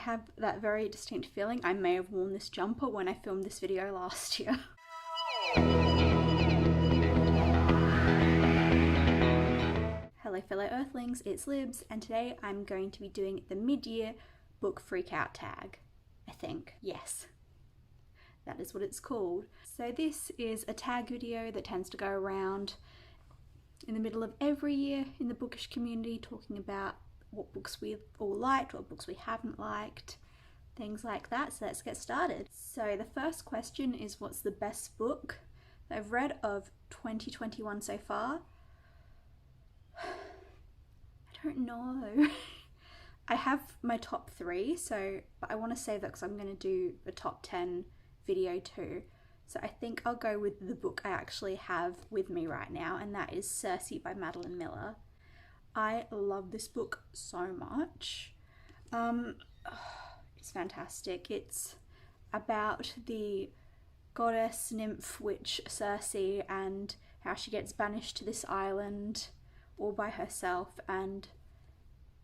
have that very distinct feeling I may have worn this jumper when I filmed this video last year. Hello fellow Earthlings, it's Libs, and today I'm going to be doing the mid-year book freakout tag. I think. Yes. That is what it's called. So this is a tag video that tends to go around in the middle of every year in the bookish community, talking about what books we've all liked, what books we haven't liked, things like that. So let's get started. So the first question is, what's the best book that I've read of 2021 so far? I don't know. I have my top 3, but I want to save that because I'm going to do a top 10 video too. So I think I'll go with the book I actually have with me right now, and that is Circe by Madeline Miller. I love this book so much. It's fantastic. It's about the goddess, nymph, witch Circe, and how she gets banished to this island all by herself, and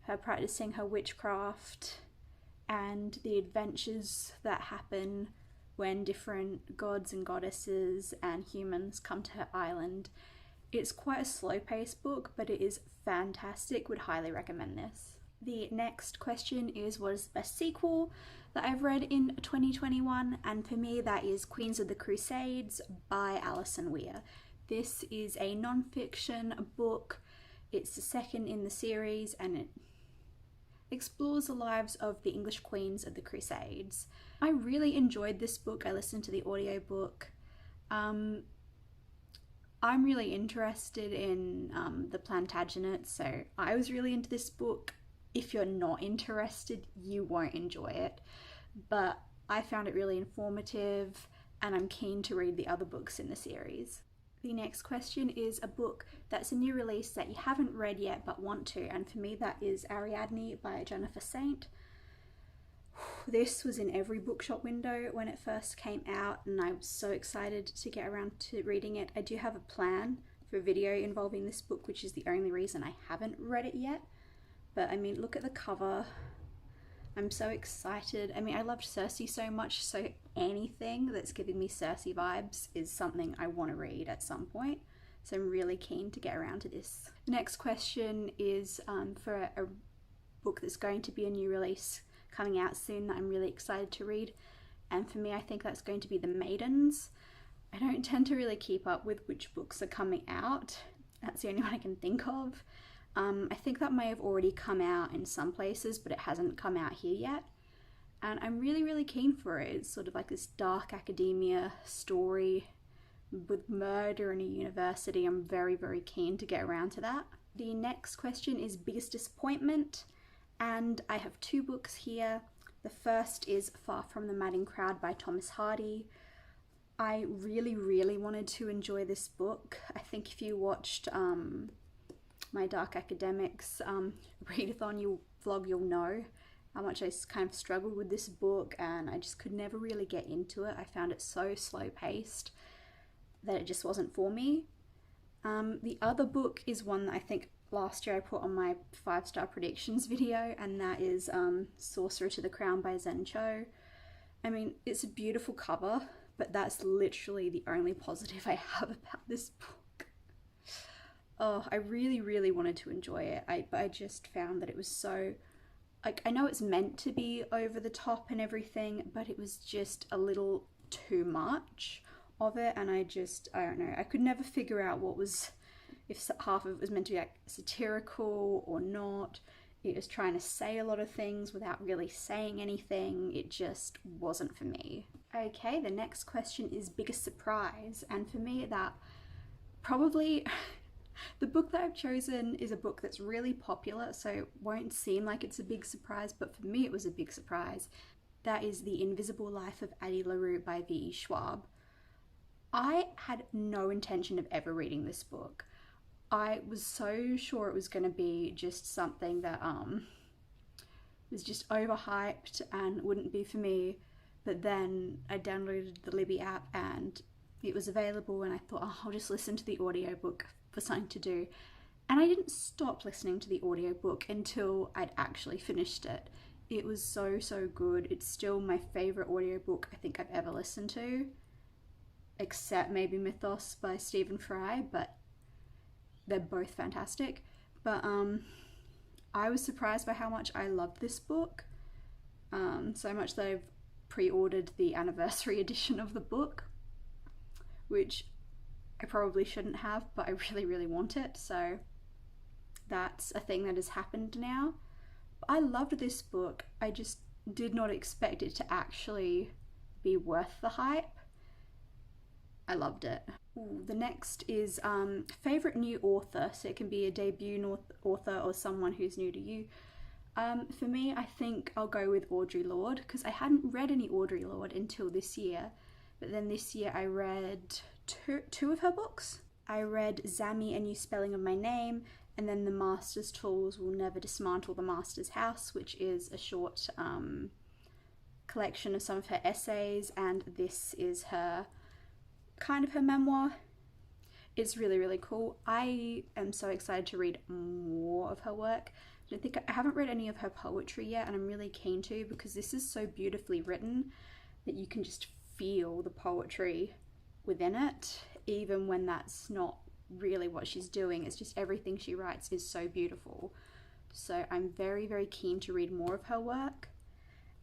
her practicing her witchcraft, and the adventures that happen when different gods and goddesses and humans come to her island. It's quite a slow-paced book, but it is fantastic. Would highly recommend this. The next question is, what is the best sequel that I've read in 2021? And for me, that is Queens of the Crusades by Alison Weir. This is a non-fiction book. It's the second in the series, and it explores the lives of the English queens of the Crusades. I really enjoyed this book. I listened to the audiobook. I'm really interested in the Plantagenets, so I was really into this book. If you're not interested, you won't enjoy it, but I found it really informative, and I'm keen to read the other books in the series. The next question is a book that's a new release that you haven't read yet but want to, and for me that is Ariadne by Jennifer Saint. This was in every bookshop window when it first came out, and I was so excited to get around to reading it. I do have a plan for a video involving this book, which is the only reason I haven't read it yet. But I mean, look at the cover. I'm so excited. I mean, I loved Circe so much, so anything that's giving me Circe vibes is something I want to read at some point. So I'm really keen to get around to this. The next question is for a book that's going to be a new release coming out soon that I'm really excited to read. And for me, I think that's going to be The Maidens. I don't tend to really keep up with which books are coming out. That's the only one I can think of. I think that may have already come out in some places, but it hasn't come out here yet. And I'm really, really keen for it. It's sort of like this dark academia story with murder in a university. I'm very, very keen to get around to that. The next question is biggest disappointment, and I have 2 books here. The first is Far From the Madding Crowd by Thomas Hardy. I really, really wanted to enjoy this book. I think if you watched my Dark Academics readathon vlog, you'll know how much I kind of struggled with this book, and I just could never really get into it. I found it so slow paced that it just wasn't for me. The other book is one that I think last year I put on my 5-star predictions video, and that is Sorcerer to the Crown by Zen Cho. I mean, it's a beautiful cover, but that's literally the only positive I have about this book. Oh, I really, really wanted to enjoy it, but I just found that it was so, like, I know it's meant to be over the top and everything, but it was just a little too much of it, and I don't know, I could never figure out what was, if half of it was meant to be like satirical or not. It was trying to say a lot of things without really saying anything. It just wasn't for me. Okay, the next question is biggest surprise, and for me that probably... The book that I've chosen is a book that's really popular, so it won't seem like it's a big surprise, but for me it was a big surprise. That is The Invisible Life of Addie LaRue by V.E. Schwab. I had no intention of ever reading this book. I was so sure it was going to be just something that was just overhyped and wouldn't be for me, but then I downloaded the Libby app and it was available, and I thought, oh, I'll just listen to the audiobook for something to do. And I didn't stop listening to the audiobook until I'd actually finished it. It was so good. It's still my favourite audiobook I think I've ever listened to, except maybe Mythos by Stephen Fry, but they're both fantastic. But I was surprised by how much I loved this book, so much that I've pre-ordered the anniversary edition of the book, which I probably shouldn't have, but I really want it, so that's a thing that has happened now. I loved this book. I just did not expect it to actually be worth the hype. I loved it. Ooh, the next is favourite new author, so it can be a debut author or someone who's new to you. For me, I think I'll go with Audre Lorde, because I hadn't read any Audre Lorde until this year, but then this year I read two of her books. I read Zammy, A New Spelling of My Name, and then The Master's Tools Will Never Dismantle the Master's House, which is a short collection of some of her essays, and this is her kind of her memoir. It's really cool. I am so excited to read more of her work. I haven't read any of her poetry yet, and I'm really keen to, because this is so beautifully written that you can just feel the poetry within it, even when that's not really what she's doing. It's just everything she writes is so beautiful. So I'm very keen to read more of her work.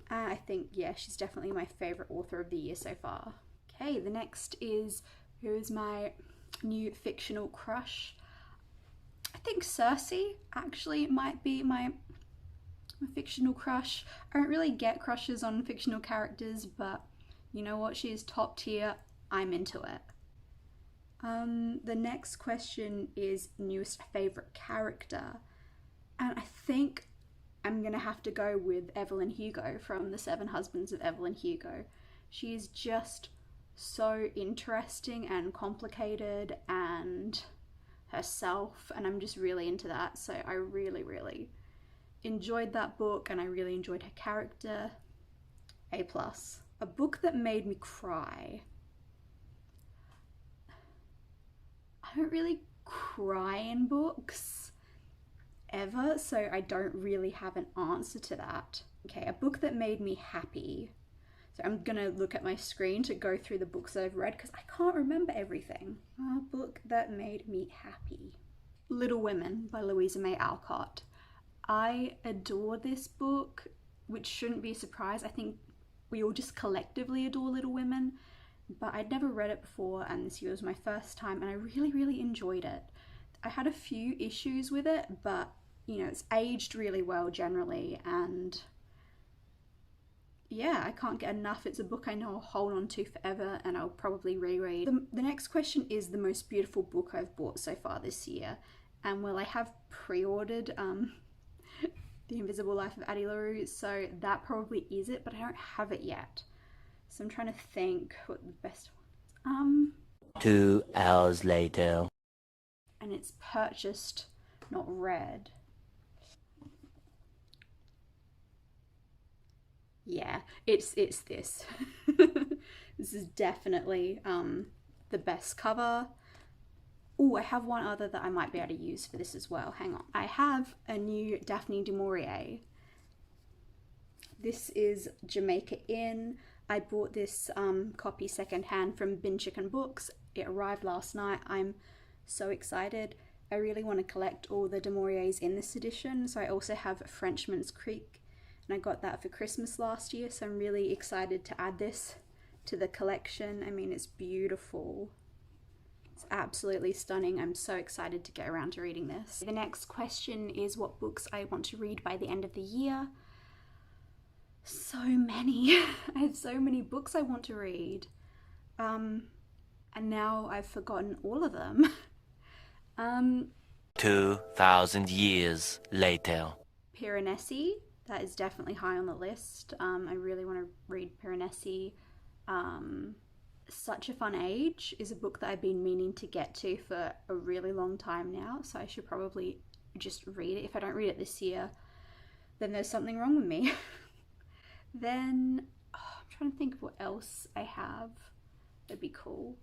And I think, yeah, she's definitely my favourite author of the year so far. Okay, the next is, who is my new fictional crush? I think Cersei actually might be my fictional crush. I don't really get crushes on fictional characters, but you know what, she is top tier. I'm into it. The next question is newest favourite character, and I think I'm gonna have to go with Evelyn Hugo from The Seven Husbands of Evelyn Hugo. She is just so interesting and complicated and herself, and I'm just really into that. So I really enjoyed that book, and I really enjoyed her character. A+. A book that made me cry. I don't really cry in books ever, so I don't really have an answer to that. Okay, a book that made me happy. So I'm gonna look at my screen to go through the books that I've read, because I can't remember everything. A book that made me happy. Little Women by Louisa May Alcott. I adore this book, which shouldn't be a surprise. I think we all just collectively adore Little Women, but I'd never read it before, and this year was my first time, and I really enjoyed it. I had a few issues with it, but you know, it's aged really well generally, and yeah, I can't get enough. It's a book I know I'll hold on to forever, and I'll probably reread. The next question is the most beautiful book I've bought so far this year, and well, I have pre-ordered The Invisible Life of Addie LaRue, so that probably is it, but I don't have it yet. So I'm trying to think what the best one is. 2 hours later. And it's purchased, not read. Yeah, it's this. This is definitely the best cover. Oh, I have one other that I might be able to use for this as well. Hang on. I have a new Daphne du Maurier. This is Jamaica Inn. I bought this copy secondhand from Bin Chicken Books. It arrived last night. I'm so excited. I really want to collect all the du Mauriers in this edition. So I also have Frenchman's Creek, and I got that for Christmas last year. So I'm really excited to add this to the collection. I mean, it's beautiful. It's absolutely stunning. I'm so excited to get around to reading this. The next question is what books I want to read by the end of the year. So many. I have so many books I want to read. And now I've forgotten all of them. 2,000 years later. Piranesi, that is definitely high on the list. I really want to read Piranesi. Such a Fun Age is a book that I've been meaning to get to for a really long time now, so I should probably just read it. If I don't read it this year, then there's something wrong with me. Then, I'm trying to think of what else I have that'd be cool.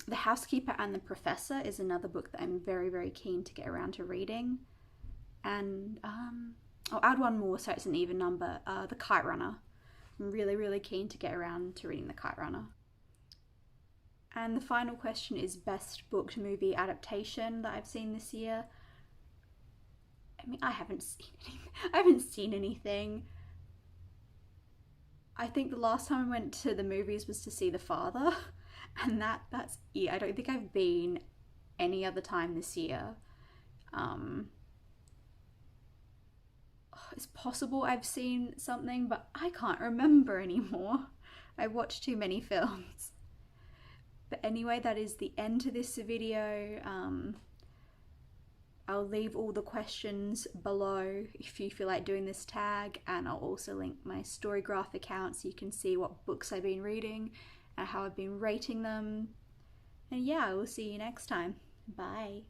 The Housekeeper and the Professor is another book that I'm very keen to get around to reading. And I'll add one more so it's an even number. The Kite Runner. I'm really, really keen to get around to reading The Kite Runner. And the final question is best booked movie adaptation that I've seen this year. I mean, I haven't seen anything. I think the last time I went to the movies was to see The Father, and that's it. I don't think I've been any other time this year. It's possible I've seen something, but I can't remember anymore. I watched too many films. But anyway, that is the end to this video. I'll leave all the questions below if you feel like doing this tag, and I'll also link my Storygraph account so you can see what books I've been reading and how I've been rating them. And yeah, I will see you next time. Bye.